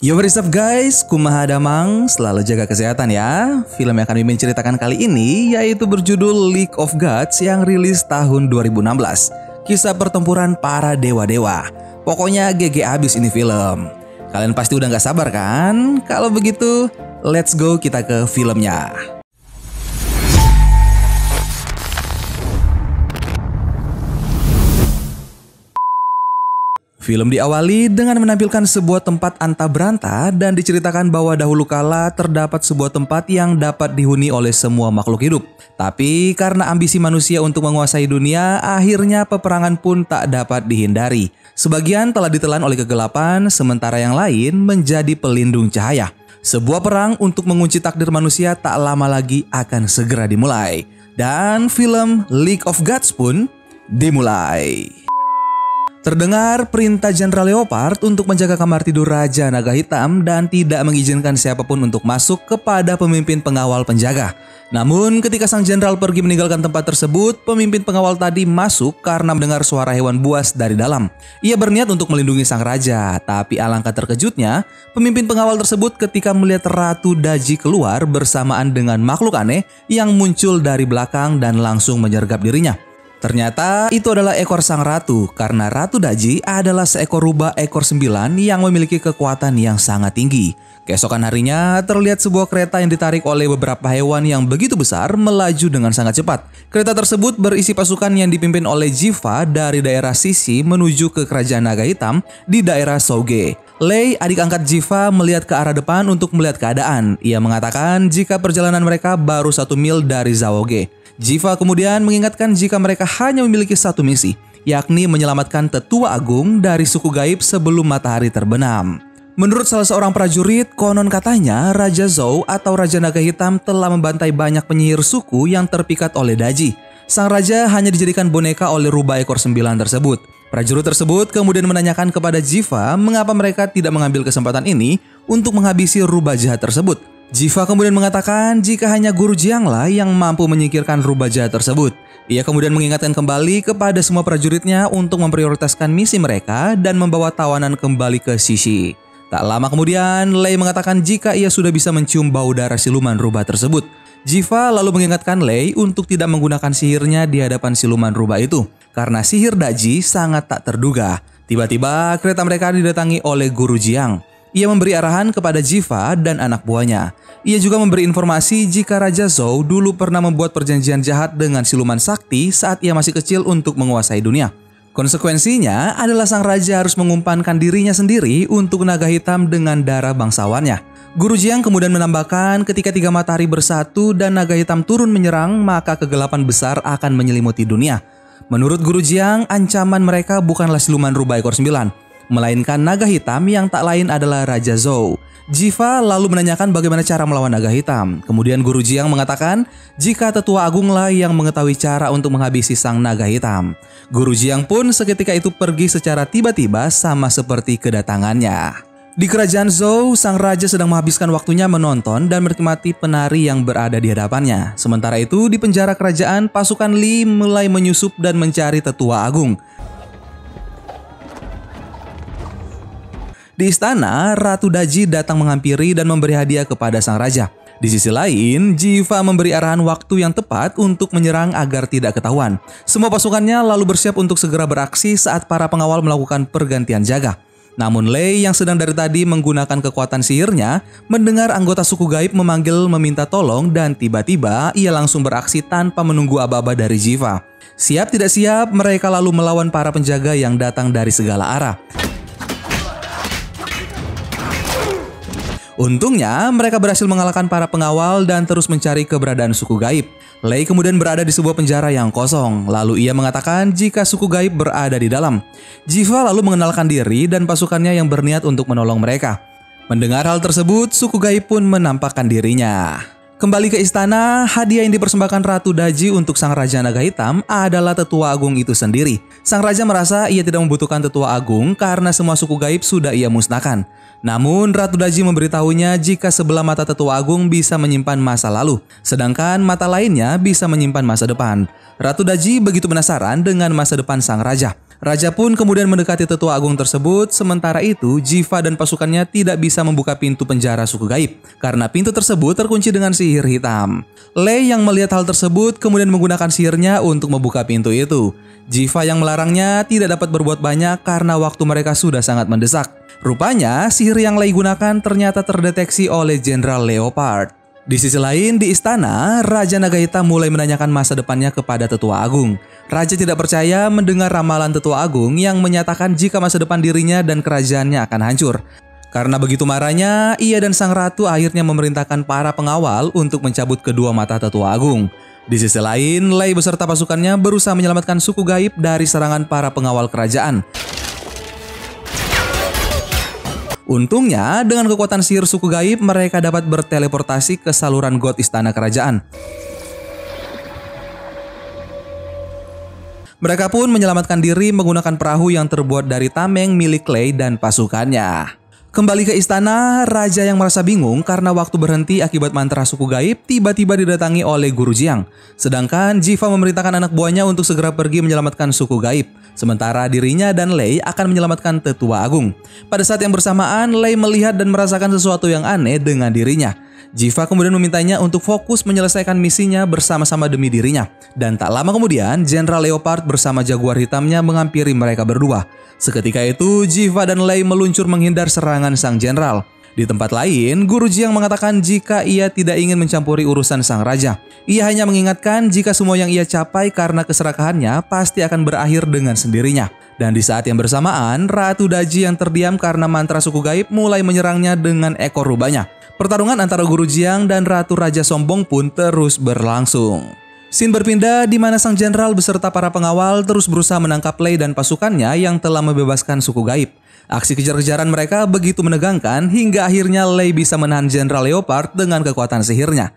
Yo, what is up guys, kumaha damang, selalu jaga kesehatan ya. Film yang akan Mimin ceritakan kali ini yaitu berjudul League of Gods yang rilis tahun 2016. Kisah pertempuran para dewa-dewa. Pokoknya GG abis ini film. Kalian pasti udah gak sabar kan? Kalau begitu, let's go kita ke filmnya. Film diawali dengan menampilkan sebuah tempat anta beranta dan diceritakan bahwa dahulu kala terdapat sebuah tempat yang dapat dihuni oleh semua makhluk hidup. Tapi karena ambisi manusia untuk menguasai dunia, akhirnya peperangan pun tak dapat dihindari. Sebagian telah ditelan oleh kegelapan, sementara yang lain menjadi pelindung cahaya. Sebuah perang untuk mengunci takdir manusia tak lama lagi akan segera dimulai. Dan film League of Gods pun dimulai. Terdengar perintah Jenderal Leopard untuk menjaga kamar tidur Raja Naga Hitam dan tidak mengizinkan siapapun untuk masuk kepada pemimpin pengawal penjaga. Namun ketika sang jenderal pergi meninggalkan tempat tersebut, pemimpin pengawal tadi masuk karena mendengar suara hewan buas dari dalam. Ia berniat untuk melindungi sang raja, tapi alangkah terkejutnya, pemimpin pengawal tersebut ketika melihat Ratu Daji keluar bersamaan dengan makhluk aneh yang muncul dari belakang dan langsung menyergap dirinya. Ternyata itu adalah ekor sang ratu karena Ratu Daji adalah seekor rubah ekor 9 yang memiliki kekuatan yang sangat tinggi. Keesokan harinya terlihat sebuah kereta yang ditarik oleh beberapa hewan yang begitu besar melaju dengan sangat cepat. Kereta tersebut berisi pasukan yang dipimpin oleh Jiva dari daerah Sisi menuju ke Kerajaan Naga Hitam di daerah Souge. Lei, adik angkat Jiva, melihat ke arah depan untuk melihat keadaan. Ia mengatakan jika perjalanan mereka baru 1 mil dari Zaoge. Jiva kemudian mengingatkan jika mereka hanya memiliki satu misi, yakni menyelamatkan tetua agung dari suku gaib sebelum matahari terbenam. Menurut salah seorang prajurit, konon katanya Raja Zhou atau Raja Naga Hitam telah membantai banyak penyihir suku yang terpikat oleh Daji. Sang raja hanya dijadikan boneka oleh rubah ekor 9 tersebut. Prajurit tersebut kemudian menanyakan kepada Jiva mengapa mereka tidak mengambil kesempatan ini untuk menghabisi rubah jahat tersebut. Jiva kemudian mengatakan jika hanya Guru Jianglah yang mampu menyingkirkan rubah jahat tersebut. Ia kemudian mengingatkan kembali kepada semua prajuritnya untuk memprioritaskan misi mereka dan membawa tawanan kembali ke Sisi. Tak lama kemudian, Lei mengatakan jika ia sudah bisa mencium bau darah siluman rubah tersebut. Jiva lalu mengingatkan Lei untuk tidak menggunakan sihirnya di hadapan siluman rubah itu, karena sihir Daji sangat tak terduga. Tiba-tiba kereta mereka didatangi oleh Guru Jiang. Ia memberi arahan kepada Jiva dan anak buahnya. Ia juga memberi informasi jika Raja Zhou dulu pernah membuat perjanjian jahat dengan siluman sakti saat ia masih kecil untuk menguasai dunia. Konsekuensinya adalah sang raja harus mengumpankan dirinya sendiri untuk naga hitam dengan darah bangsawannya. Guru Jiang kemudian menambahkan ketika 3 matahari bersatu dan naga hitam turun menyerang, maka kegelapan besar akan menyelimuti dunia. Menurut Guru Jiang, ancaman mereka bukanlah siluman rubah ekor 9. Melainkan naga hitam yang tak lain adalah Raja Zhou. Jiva lalu menanyakan bagaimana cara melawan naga hitam. Kemudian Guru Jiang mengatakan jika tetua agunglah yang mengetahui cara untuk menghabisi sang naga hitam. Guru Jiang pun seketika itu pergi secara tiba-tiba sama seperti kedatangannya. Di kerajaan Zhou, sang raja sedang menghabiskan waktunya menonton dan menikmati penari yang berada di hadapannya. Sementara itu di penjara kerajaan, pasukan Li mulai menyusup dan mencari tetua agung. Di istana, Ratu Daji datang menghampiri dan memberi hadiah kepada sang raja. Di sisi lain, Jiva memberi arahan waktu yang tepat untuk menyerang agar tidak ketahuan. Semua pasukannya lalu bersiap untuk segera beraksi saat para pengawal melakukan pergantian jaga. Namun Lei yang sedang dari tadi menggunakan kekuatan sihirnya mendengar anggota suku gaib memanggil meminta tolong dan tiba-tiba ia langsung beraksi tanpa menunggu aba-aba dari Jiva. Siap tidak siap, mereka lalu melawan para penjaga yang datang dari segala arah. Untungnya, mereka berhasil mengalahkan para pengawal dan terus mencari keberadaan suku gaib. Lei kemudian berada di sebuah penjara yang kosong. Lalu ia mengatakan jika suku gaib berada di dalam. Jiva lalu mengenalkan diri dan pasukannya yang berniat untuk menolong mereka. Mendengar hal tersebut, suku gaib pun menampakkan dirinya. Kembali ke istana, hadiah yang dipersembahkan Ratu Daji untuk sang Raja Naga Hitam adalah tetua agung itu sendiri. Sang raja merasa ia tidak membutuhkan tetua agung karena semua suku gaib sudah ia musnahkan. Namun Ratu Daji memberitahunya jika sebelah mata tetua agung bisa menyimpan masa lalu, sedangkan mata lainnya bisa menyimpan masa depan. Ratu Daji begitu penasaran dengan masa depan sang raja. Raja pun kemudian mendekati tetua agung tersebut, sementara itu Jiva dan pasukannya tidak bisa membuka pintu penjara suku gaib karena pintu tersebut terkunci dengan sihir hitam. Lei yang melihat hal tersebut kemudian menggunakan sihirnya untuk membuka pintu itu. Jiva yang melarangnya tidak dapat berbuat banyak karena waktu mereka sudah sangat mendesak. Rupanya sihir yang Lei gunakan ternyata terdeteksi oleh Jenderal Leopard. Di sisi lain, di istana, Raja Naga Hitam mulai menanyakan masa depannya kepada Tetua Agung. Raja tidak percaya mendengar ramalan Tetua Agung yang menyatakan jika masa depan dirinya dan kerajaannya akan hancur. Karena begitu marahnya, ia dan Sang Ratu akhirnya memerintahkan para pengawal untuk mencabut kedua mata Tetua Agung. Di sisi lain, Lei beserta pasukannya berusaha menyelamatkan suku gaib dari serangan para pengawal kerajaan. Untungnya, dengan kekuatan sihir suku gaib, mereka dapat berteleportasi ke saluran got istana kerajaan. Mereka pun menyelamatkan diri menggunakan perahu yang terbuat dari tameng milik Lei dan pasukannya. Kembali ke istana, raja yang merasa bingung karena waktu berhenti akibat mantra suku gaib tiba-tiba didatangi oleh Guru Jiang. Sedangkan Jiva memerintahkan anak buahnya untuk segera pergi menyelamatkan suku gaib. Sementara dirinya dan Lei akan menyelamatkan Tetua Agung. Pada saat yang bersamaan, Lei melihat dan merasakan sesuatu yang aneh dengan dirinya. Jiva kemudian memintanya untuk fokus menyelesaikan misinya bersama-sama demi dirinya. Dan tak lama kemudian, Jenderal Leopard bersama Jaguar hitamnya menghampiri mereka berdua. Seketika itu, Jiva dan Lei meluncur menghindar serangan sang jenderal. Di tempat lain, Guru Jiang mengatakan jika ia tidak ingin mencampuri urusan sang raja. Ia hanya mengingatkan jika semua yang ia capai karena keserakahannya pasti akan berakhir dengan sendirinya. Dan di saat yang bersamaan, Ratu Daji yang terdiam karena mantra suku gaib mulai menyerangnya dengan ekor rubahnya. Pertarungan antara Guru Jiang dan Ratu Raja Sombong pun terus berlangsung. Scene berpindah di mana sang jenderal beserta para pengawal terus berusaha menangkap Lei dan pasukannya yang telah membebaskan suku gaib. Aksi kejar-kejaran mereka begitu menegangkan hingga akhirnya Lei bisa menahan Jenderal Leopard dengan kekuatan sihirnya.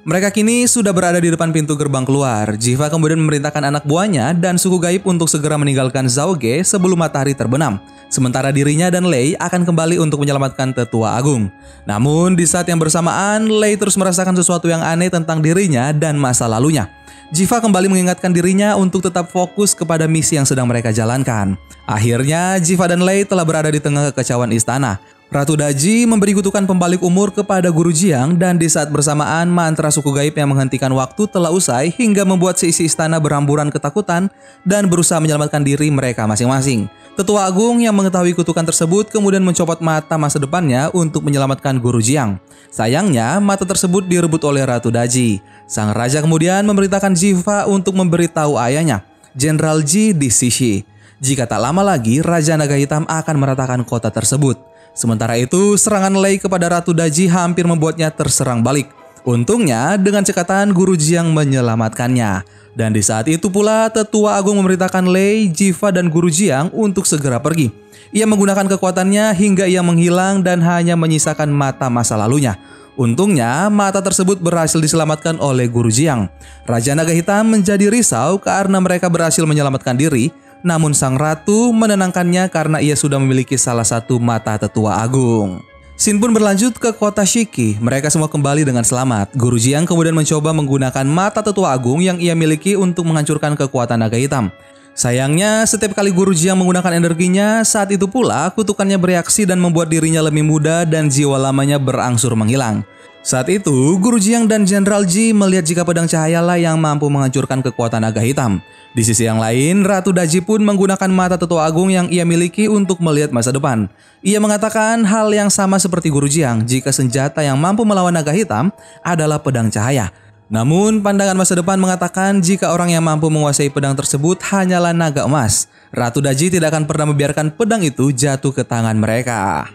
Mereka kini sudah berada di depan pintu gerbang keluar. Jiva kemudian memerintahkan anak buahnya dan suku gaib untuk segera meninggalkan Zhaoge sebelum matahari terbenam. Sementara dirinya dan Lei akan kembali untuk menyelamatkan Tetua Agung. Namun di saat yang bersamaan, Lei terus merasakan sesuatu yang aneh tentang dirinya dan masa lalunya. Jiva kembali mengingatkan dirinya untuk tetap fokus kepada misi yang sedang mereka jalankan. Akhirnya, Jiva dan Lei telah berada di tengah kekacauan istana. Ratu Daji memberi kutukan pembalik umur kepada Guru Jiang dan di saat bersamaan mantra suku gaib yang menghentikan waktu telah usai hingga membuat seisi istana berhamburan ketakutan dan berusaha menyelamatkan diri mereka masing-masing. Tetua Agung yang mengetahui kutukan tersebut kemudian mencopot mata masa depannya untuk menyelamatkan Guru Jiang. Sayangnya mata tersebut direbut oleh Ratu Daji. Sang raja kemudian memerintahkan Jiva untuk memberitahu ayahnya, Jenderal Ji di Sishi, jika tak lama lagi Raja Naga Hitam akan meratakan kota tersebut. Sementara itu, serangan Lei kepada Ratu Daji hampir membuatnya terserang balik. Untungnya, dengan cekatan Guru Jiang menyelamatkannya. Dan di saat itu pula, Tetua Agung memerintahkan Lei, Jiva, dan Guru Jiang untuk segera pergi. Ia menggunakan kekuatannya hingga ia menghilang dan hanya menyisakan mata masa lalunya. Untungnya, mata tersebut berhasil diselamatkan oleh Guru Jiang. Raja Naga Hitam menjadi risau karena mereka berhasil menyelamatkan diri. Namun sang ratu menenangkannya karena ia sudah memiliki salah satu mata Tetua Agung. Scene pun berlanjut ke kota Shiki. Mereka semua kembali dengan selamat. Guru Jiang kemudian mencoba menggunakan mata Tetua Agung yang ia miliki untuk menghancurkan kekuatan naga hitam. Sayangnya, setiap kali Guru Jiang menggunakan energinya, saat itu pula kutukannya bereaksi dan membuat dirinya lebih muda dan jiwa lamanya berangsur menghilang. Saat itu, Guru Jiang dan Jenderal Ji melihat jika pedang cahayalah yang mampu menghancurkan kekuatan naga hitam. Di sisi yang lain, Ratu Daji pun menggunakan mata Tetua Agung yang ia miliki untuk melihat masa depan. Ia mengatakan hal yang sama seperti Guru Jiang jika senjata yang mampu melawan naga hitam adalah pedang cahaya. Namun, pandangan masa depan mengatakan jika orang yang mampu menguasai pedang tersebut hanyalah naga emas. Ratu Daji tidak akan pernah membiarkan pedang itu jatuh ke tangan mereka.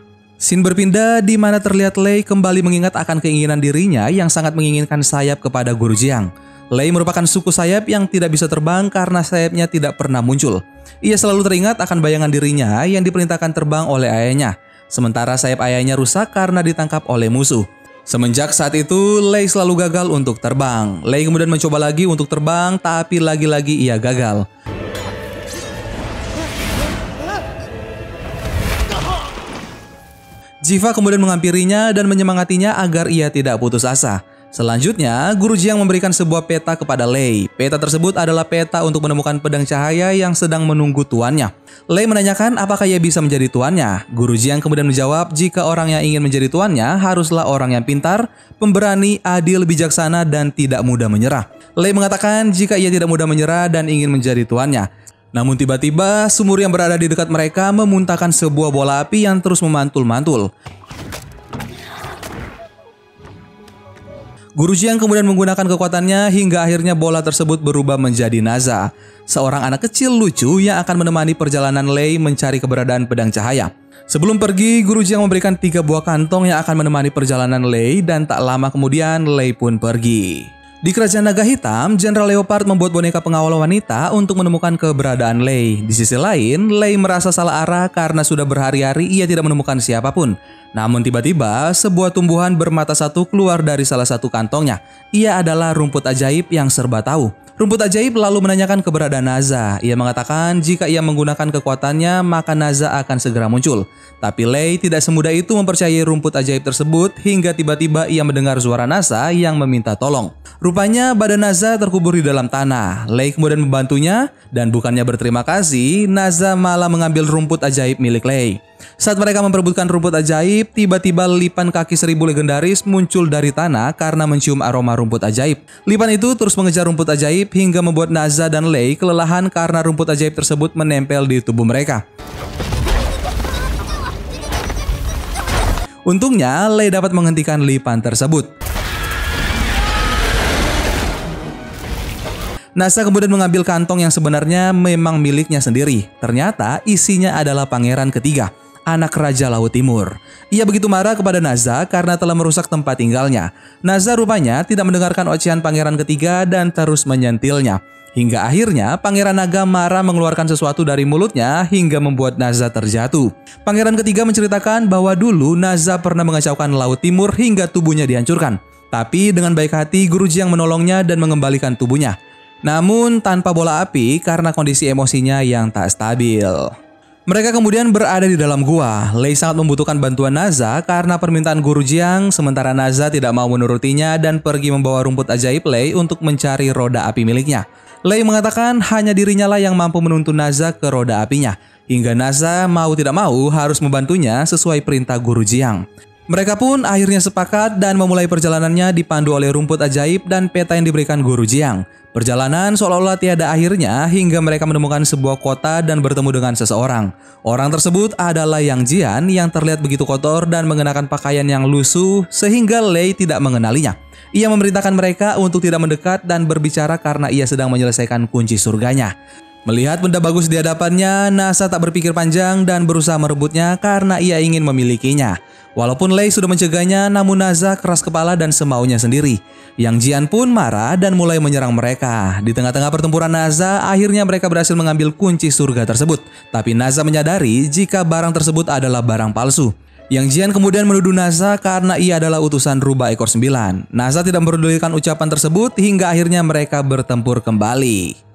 Scene berpindah di mana terlihat Lei kembali mengingat akan keinginan dirinya yang sangat menginginkan sayap kepada Guru Jiang. Lei merupakan suku sayap yang tidak bisa terbang karena sayapnya tidak pernah muncul. Ia selalu teringat akan bayangan dirinya yang diperintahkan terbang oleh ayahnya. Sementara sayap ayahnya rusak karena ditangkap oleh musuh. Semenjak saat itu, Lei selalu gagal untuk terbang. Lei kemudian mencoba lagi untuk terbang, tapi lagi-lagi ia gagal. Jiva kemudian menghampirinya dan menyemangatinya agar ia tidak putus asa. Selanjutnya, Guru Jiang memberikan sebuah peta kepada Lei. Peta tersebut adalah peta untuk menemukan pedang cahaya yang sedang menunggu tuannya. Lei menanyakan apakah ia bisa menjadi tuannya. Guru Jiang kemudian menjawab jika orang yang ingin menjadi tuannya haruslah orang yang pintar, pemberani, adil, bijaksana, dan tidak mudah menyerah. Lei mengatakan jika ia tidak mudah menyerah dan ingin menjadi tuannya. Namun tiba-tiba sumur yang berada di dekat mereka memuntahkan sebuah bola api yang terus memantul-mantul. Guru Jiang kemudian menggunakan kekuatannya hingga akhirnya bola tersebut berubah menjadi Naza, seorang anak kecil lucu yang akan menemani perjalanan Lei mencari keberadaan pedang cahaya. Sebelum pergi, Guru Jiang memberikan 3 buah kantong yang akan menemani perjalanan Lei dan tak lama kemudian Lei pun pergi. Di Kerajaan Naga Hitam, Jenderal Leopard membuat boneka pengawal wanita untuk menemukan keberadaan Lei. Di sisi lain, Lei merasa salah arah karena sudah berhari-hari ia tidak menemukan siapapun. Namun tiba-tiba, sebuah tumbuhan bermata satu keluar dari salah satu kantongnya. Ia adalah rumput ajaib yang serba tahu. Rumput ajaib lalu menanyakan keberadaan Naza. Ia mengatakan jika ia menggunakan kekuatannya, maka Naza akan segera muncul. Tapi Lei tidak semudah itu mempercayai rumput ajaib tersebut hingga tiba-tiba ia mendengar suara Naza yang meminta tolong. Rupanya badan Naza terkubur di dalam tanah. Lei kemudian membantunya dan bukannya berterima kasih, Naza malah mengambil rumput ajaib milik Lei. Saat mereka memperebutkan rumput ajaib, tiba-tiba lipan kaki 1000 legendaris muncul dari tanah karena mencium aroma rumput ajaib. Lipan itu terus mengejar rumput ajaib hingga membuat Naza dan Lei kelelahan karena rumput ajaib tersebut menempel di tubuh mereka. Untungnya, Lei dapat menghentikan lipan tersebut. Naza kemudian mengambil kantong yang sebenarnya memang miliknya sendiri. Ternyata isinya adalah pangeran ketiga, anak Raja Laut Timur. Ia begitu marah kepada Naza karena telah merusak tempat tinggalnya. Naza rupanya tidak mendengarkan ocehan pangeran ketiga dan terus menyentilnya. Hingga akhirnya Pangeran Naga marah mengeluarkan sesuatu dari mulutnya hingga membuat Naza terjatuh. Pangeran ketiga menceritakan bahwa dulu Naza pernah mengacaukan Laut Timur hingga tubuhnya dihancurkan. Tapi dengan baik hati Guru Jiang menolongnya dan mengembalikan tubuhnya. Namun tanpa bola api karena kondisi emosinya yang tak stabil. Mereka kemudian berada di dalam gua. Lei sangat membutuhkan bantuan Naza karena permintaan Guru Jiang, sementara Naza tidak mau menurutinya dan pergi membawa rumput ajaib Lei untuk mencari roda api miliknya. Lei mengatakan hanya dirinya lah yang mampu menuntun Naza ke roda apinya. Hingga Naza mau tidak mau harus membantunya sesuai perintah Guru Jiang. Mereka pun akhirnya sepakat dan memulai perjalanannya dipandu oleh rumput ajaib dan peta yang diberikan Guru Jiang. Perjalanan seolah-olah tiada akhirnya hingga mereka menemukan sebuah kota dan bertemu dengan seseorang. Orang tersebut adalah Yang Jian yang terlihat begitu kotor dan mengenakan pakaian yang lusuh sehingga Lei tidak mengenalinya. Ia memerintahkan mereka untuk tidak mendekat dan berbicara karena ia sedang menyelesaikan kunci surganya. Melihat benda bagus di hadapannya, Naza tak berpikir panjang dan berusaha merebutnya karena ia ingin memilikinya. Walaupun Lei sudah mencegahnya, namun Naza keras kepala dan semaunya sendiri. Yang Jian pun marah dan mulai menyerang mereka. Di tengah-tengah pertempuran Naza, akhirnya mereka berhasil mengambil kunci surga tersebut. Tapi Naza menyadari jika barang tersebut adalah barang palsu. Yang Jian kemudian menuduh Naza karena ia adalah utusan rubah ekor 9. Naza tidak mempedulikan ucapan tersebut hingga akhirnya mereka bertempur kembali.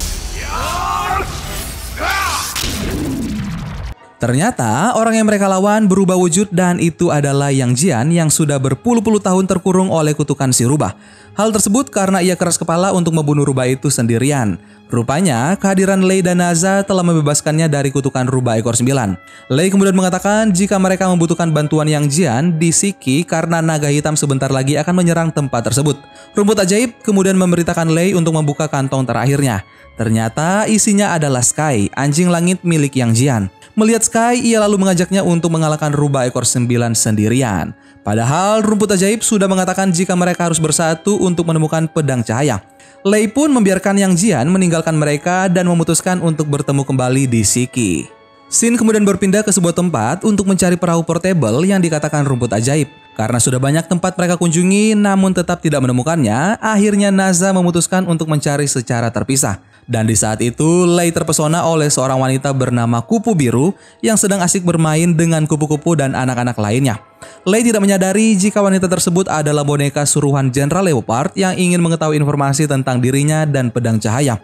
Ternyata orang yang mereka lawan berubah wujud dan itu adalah Yang Jian yang sudah berpuluh-puluh tahun terkurung oleh kutukan si rubah. Hal tersebut karena ia keras kepala untuk membunuh rubah itu sendirian. Rupanya kehadiran Lei dan Naza telah membebaskannya dari kutukan rubah ekor 9. Lei kemudian mengatakan jika mereka membutuhkan bantuan Yang Jian di Shiki karena naga hitam sebentar lagi akan menyerang tempat tersebut. Rumput ajaib kemudian memerintahkan Lei untuk membuka kantong terakhirnya. Ternyata isinya adalah Sky, anjing langit milik Yang Jian. Melihat Sky, ia lalu mengajaknya untuk mengalahkan rubah ekor 9 sendirian. Padahal rumput ajaib sudah mengatakan jika mereka harus bersatu untuk menemukan pedang cahaya. Lei pun membiarkan Yang Jian meninggalkan mereka dan memutuskan untuk bertemu kembali di Shiki. Shin kemudian berpindah ke sebuah tempat untuk mencari perahu portable yang dikatakan rumput ajaib. Karena sudah banyak tempat mereka kunjungi namun tetap tidak menemukannya, akhirnya Naza memutuskan untuk mencari secara terpisah. Dan di saat itu, Lei terpesona oleh seorang wanita bernama Kupu Biru yang sedang asik bermain dengan kupu-kupu dan anak-anak lainnya. Lei tidak menyadari jika wanita tersebut adalah boneka suruhan Jenderal Leopard yang ingin mengetahui informasi tentang dirinya dan pedang cahaya.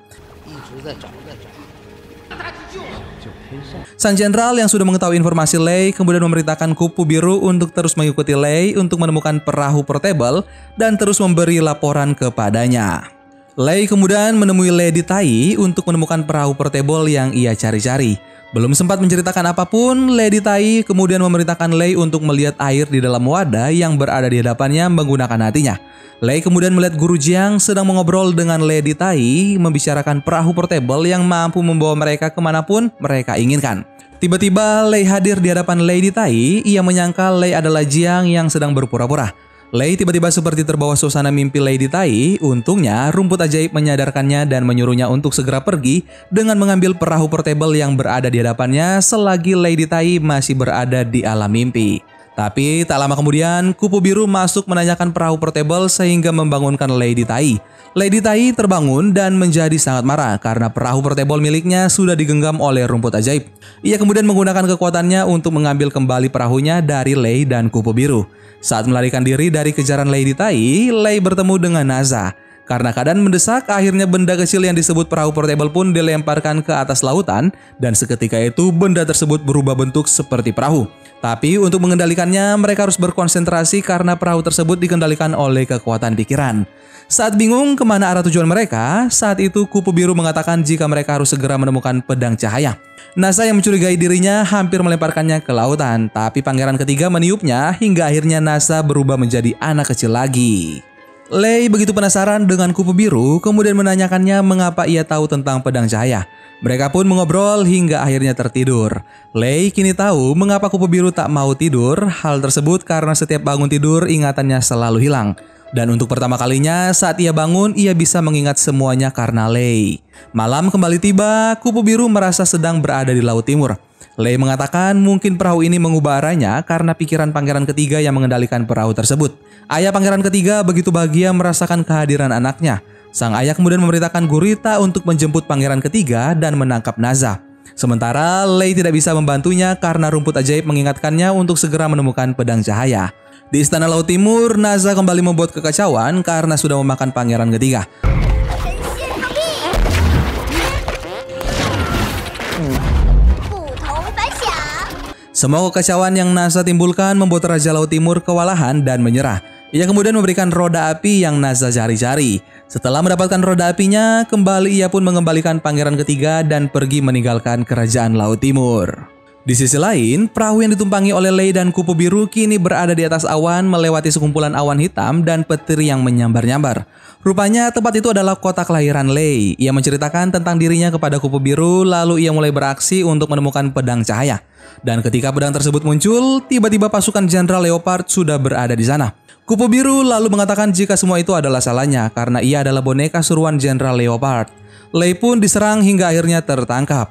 Sang jenderal yang sudah mengetahui informasi Lei kemudian memerintahkan kupu biru untuk terus mengikuti Lei untuk menemukan perahu portable dan terus memberi laporan kepadanya. Lei kemudian menemui Lady Tai untuk menemukan perahu portable yang ia cari-cari. Belum sempat menceritakan apapun, Lady Tai kemudian memerintahkan Lei untuk melihat air di dalam wadah yang berada di hadapannya menggunakan hatinya. Lei kemudian melihat Guru Jiang sedang mengobrol dengan Lady Tai, membicarakan perahu portable yang mampu membawa mereka kemanapun mereka inginkan. Tiba-tiba Lei hadir di hadapan Lady Tai. Ia menyangka Lei adalah Jiang yang sedang berpura-pura. Lei tiba-tiba seperti terbawa suasana mimpi Lady Tai. Untungnya rumput ajaib menyadarkannya dan menyuruhnya untuk segera pergi dengan mengambil perahu portable yang berada di hadapannya selagi Lady Tai masih berada di alam mimpi. Tapi tak lama kemudian, kupu biru masuk menanyakan perahu portable sehingga membangunkan Lady Tai. Lady Tai terbangun dan menjadi sangat marah karena perahu portable miliknya sudah digenggam oleh rumput ajaib. Ia kemudian menggunakan kekuatannya untuk mengambil kembali perahunya dari Lei dan kupu biru. Saat melarikan diri dari kejaran Lady Tai, Lei bertemu dengan Naza. Karena keadaan mendesak, akhirnya benda kecil yang disebut perahu portable pun dilemparkan ke atas lautan dan seketika itu benda tersebut berubah bentuk seperti perahu. Tapi untuk mengendalikannya mereka harus berkonsentrasi karena perahu tersebut dikendalikan oleh kekuatan pikiran. Saat bingung kemana arah tujuan mereka, saat itu kupu biru mengatakan jika mereka harus segera menemukan pedang cahaya. Naza yang mencurigai dirinya hampir melemparkannya ke lautan, tapi pangeran ketiga meniupnya hingga akhirnya Naza berubah menjadi anak kecil lagi. Lei begitu penasaran dengan kupu biru, kemudian menanyakannya mengapa ia tahu tentang pedang cahaya. Mereka pun mengobrol hingga akhirnya tertidur. Lei kini tahu mengapa kupu biru tak mau tidur. Hal tersebut karena setiap bangun tidur ingatannya selalu hilang. Dan untuk pertama kalinya saat ia bangun, ia bisa mengingat semuanya karena Lei. Malam kembali tiba, kupu biru merasa sedang berada di Laut Timur. Lei mengatakan mungkin perahu ini mengubah arahnya karena pikiran pangeran ketiga yang mengendalikan perahu tersebut. Ayah pangeran ketiga begitu bahagia merasakan kehadiran anaknya. Sang ayah kemudian memerintahkan gurita untuk menjemput pangeran ketiga dan menangkap Naza. Sementara Lei tidak bisa membantunya karena rumput ajaib mengingatkannya untuk segera menemukan pedang cahaya. Di Istana Laut Timur, Naza kembali membuat kekacauan karena sudah memakan pangeran ketiga. Semua kekacauan yang Naza timbulkan membuat Raja Laut Timur kewalahan dan menyerah. Ia kemudian memberikan roda api yang Naza cari-cari. Setelah mendapatkan roda apinya, kembali ia pun mengembalikan pangeran ketiga dan pergi meninggalkan kerajaan Laut Timur. Di sisi lain, perahu yang ditumpangi oleh Lei dan kupu biru kini berada di atas awan melewati sekumpulan awan hitam dan petir yang menyambar-nyambar. Rupanya tempat itu adalah kota kelahiran Lei. Ia menceritakan tentang dirinya kepada kupu biru lalu ia mulai beraksi untuk menemukan pedang cahaya. Dan ketika pedang tersebut muncul, tiba-tiba pasukan Jenderal Leopard sudah berada di sana. Kupu biru lalu mengatakan jika semua itu adalah salahnya karena ia adalah boneka suruhan Jenderal Leopard. Lei pun diserang hingga akhirnya tertangkap.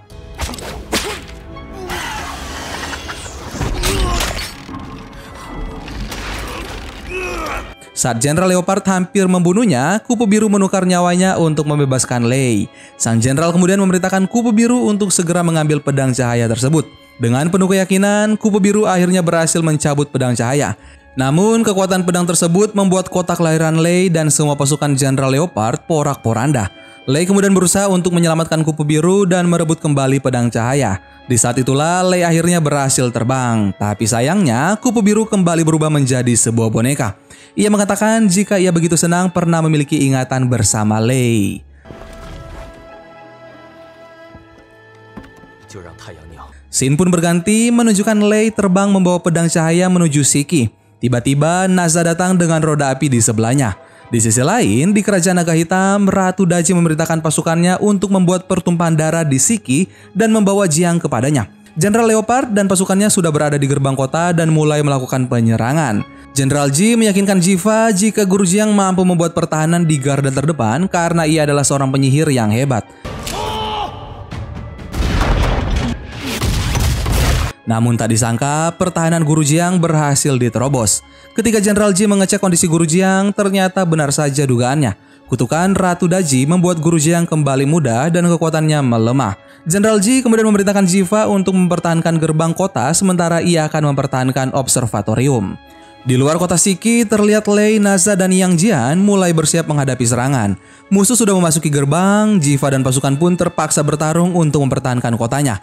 Saat Jenderal Leopard hampir membunuhnya, kupu biru menukar nyawanya untuk membebaskan Lei. Sang jenderal kemudian memerintahkan kupu biru untuk segera mengambil pedang cahaya tersebut. Dengan penuh keyakinan, kupu biru akhirnya berhasil mencabut pedang cahaya. Namun kekuatan pedang tersebut membuat kota kelahiran Lei dan semua pasukan Jenderal Leopard porak-poranda. Lei kemudian berusaha untuk menyelamatkan kupu biru dan merebut kembali pedang cahaya. Di saat itulah Lei akhirnya berhasil terbang. Tapi sayangnya kupu biru kembali berubah menjadi sebuah boneka. Ia mengatakan jika ia begitu senang pernah memiliki ingatan bersama Lei. Scene pun berganti menunjukkan Lei terbang membawa pedang cahaya menuju Shiki. Tiba-tiba Naza datang dengan roda api di sebelahnya. Di sisi lain, di kerajaan naga hitam, Ratu Daji memerintahkan pasukannya untuk membuat pertumpahan darah di Shiki dan membawa Jiang kepadanya. Jenderal Leopard dan pasukannya sudah berada di gerbang kota dan mulai melakukan penyerangan. Jenderal Ji meyakinkan Jiva jika Guru Jiang mampu membuat pertahanan di garda terdepan karena ia adalah seorang penyihir yang hebat. Namun tak disangka, pertahanan Guru Jiang berhasil diterobos. Ketika Jenderal Ji mengecek kondisi Guru Jiang, ternyata benar saja dugaannya. Kutukan Ratu Daji membuat Guru Jiang kembali muda dan kekuatannya melemah. Jenderal Ji kemudian memerintahkan Jiva untuk mempertahankan gerbang kota sementara ia akan mempertahankan observatorium. Di luar kota Shiki, terlihat Lei, Naza, dan Yang Jian mulai bersiap menghadapi serangan. Musuh sudah memasuki gerbang, Jiva dan pasukan pun terpaksa bertarung untuk mempertahankan kotanya.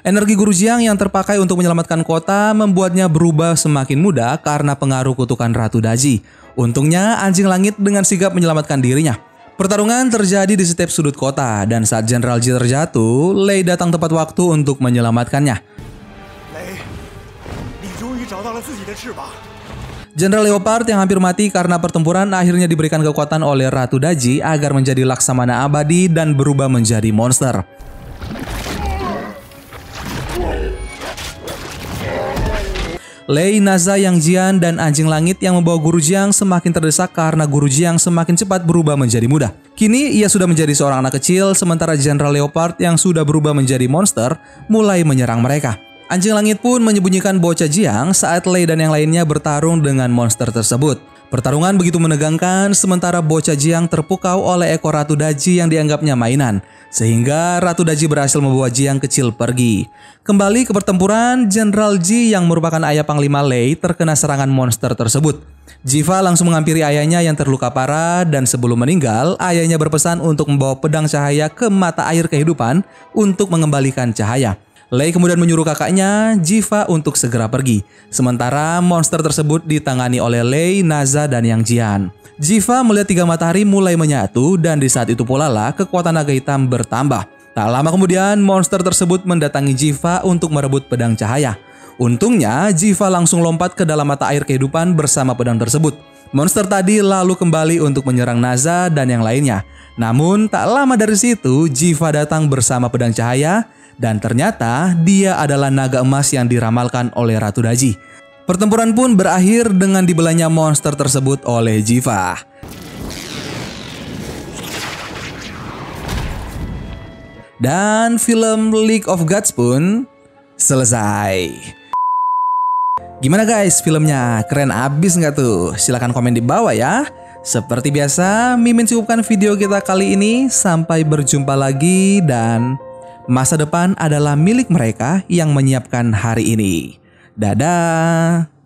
Energi Guru Jiang yang terpakai untuk menyelamatkan kota membuatnya berubah semakin mudah karena pengaruh kutukan Ratu Daji. Untungnya anjing langit dengan sigap menyelamatkan dirinya. Pertarungan terjadi di setiap sudut kota dan saat Jenderal Ji terjatuh, Lei datang tepat waktu untuk menyelamatkannya. Jenderal Leopard yang hampir mati karena pertempuran akhirnya diberikan kekuatan oleh Ratu Daji agar menjadi laksamana abadi dan berubah menjadi monster. Lei, Naza, Yang Jian, dan anjing langit yang membawa Guru Jiang semakin terdesak karena Guru Jiang semakin cepat berubah menjadi mudah. Kini ia sudah menjadi seorang anak kecil sementara Jenderal Leopard yang sudah berubah menjadi monster mulai menyerang mereka. Anjing langit pun menyembunyikan bocah Jiang saat Lei dan yang lainnya bertarung dengan monster tersebut. Pertarungan begitu menegangkan sementara bocah Jiang terpukau oleh ekor Ratu Daji yang dianggapnya mainan. Sehingga Ratu Daji berhasil membawa Jiang kecil pergi. Kembali ke pertempuran, Jenderal Ji yang merupakan ayah Panglima Lei terkena serangan monster tersebut. Jiva langsung menghampiri ayahnya yang terluka parah dan sebelum meninggal, ayahnya berpesan untuk membawa pedang cahaya ke mata air kehidupan untuk mengembalikan cahaya. Lei kemudian menyuruh kakaknya, Jiva, untuk segera pergi. Sementara monster tersebut ditangani oleh Lei, Naza, dan Yang Jian. Jiva melihat 3 matahari mulai menyatu dan di saat itu pula lah kekuatan naga hitam bertambah. Tak lama kemudian monster tersebut mendatangi Jiva untuk merebut pedang cahaya. Untungnya Jiva langsung lompat ke dalam mata air kehidupan bersama pedang tersebut. Monster tadi lalu kembali untuk menyerang Naza dan yang lainnya. Namun tak lama dari situ Jiva datang bersama pedang cahaya dan ternyata dia adalah naga emas yang diramalkan oleh Ratu Daji. Pertempuran pun berakhir dengan dibelahnya monster tersebut oleh Jiva. Dan film League of Gods pun selesai. Gimana guys filmnya? Keren abis nggak tuh? Silahkan komen di bawah ya. Seperti biasa, Mimin cukupkan video kita kali ini. Sampai berjumpa lagi dan masa depan adalah milik mereka yang menyiapkan hari ini. Dadah.